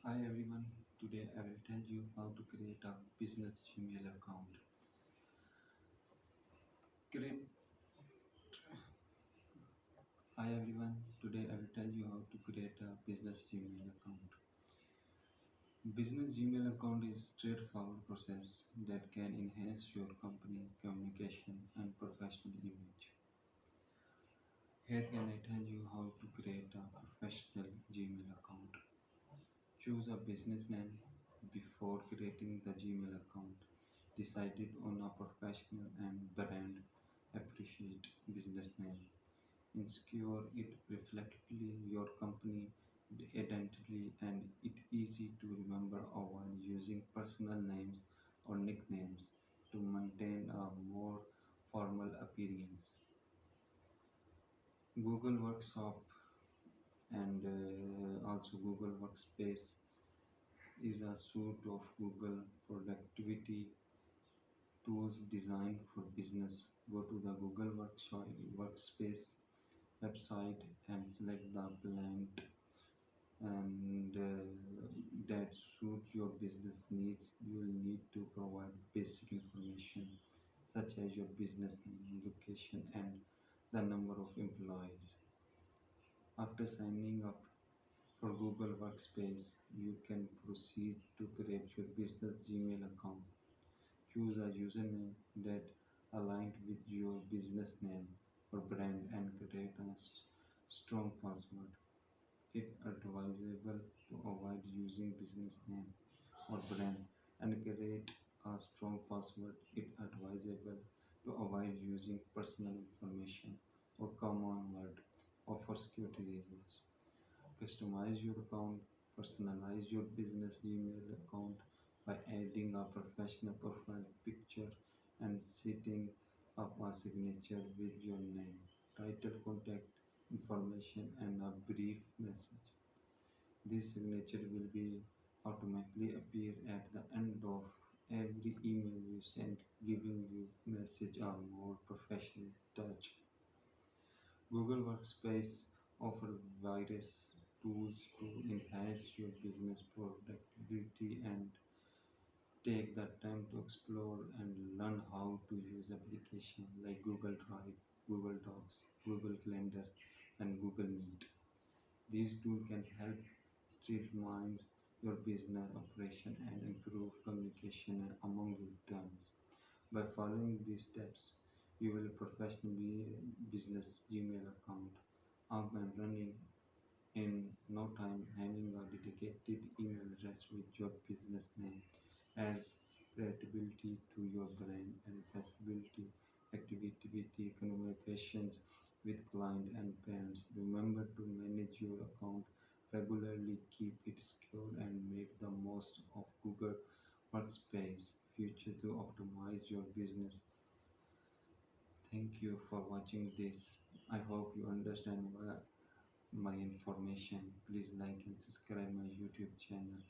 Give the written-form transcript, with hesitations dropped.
Hi everyone, today I will tell you how to create a business Gmail account. Create. Hi everyone, today I will tell you how to create a business Gmail account. Business Gmail account is straightforward process that can enhance your company communication and professional image. Here can I tell you how to create a professional Gmail account. Choose a business name before creating the Gmail account. Decided on a professional and brand appreciate business name. Ensure it reflectly your company identity and it easy to remember while using personal names or nicknames to maintain a more formal appearance. Google Workshop and also Google Workspace is a suite of Google productivity tools designed for business. Go to the Google Workspace website and select the plan and that suits your business needs. You will need to provide basic information such as your business name, location, and the number of employees. After signing up for Google Workspace, you can proceed to create your business Gmail account. Choose a username that aligned with your business name or brand and create a strong password. It advisable to avoid using business name or brand and create a strong password. It advisable to avoid using personal information or common word or for security reasons. Customize your account, personalize your business Gmail account by adding a professional profile picture and setting up a signature with your name, title, contact information, and a brief message. This signature will be automatically appear at the end of every email you send, giving you message a more professional touch. Google Workspace offers various tools to enhance your business productivity and take the time to explore and learn how to use applications like Google Drive, Google Docs, Google Calendar, and Google Meet. These tools can help streamline your business operation and improve communication among your teams. By following these steps, you will professionally business Gmail account up and running in no time. Having a dedicated email address with your business name adds credibility to your brand and facility activity communications with client and parents. Remember to manage your account regularly, keep it secure, and make the most of Google Workspace future to optimize your business. Thank you for watching this. I hope you understand my information. Please like and subscribe my YouTube channel.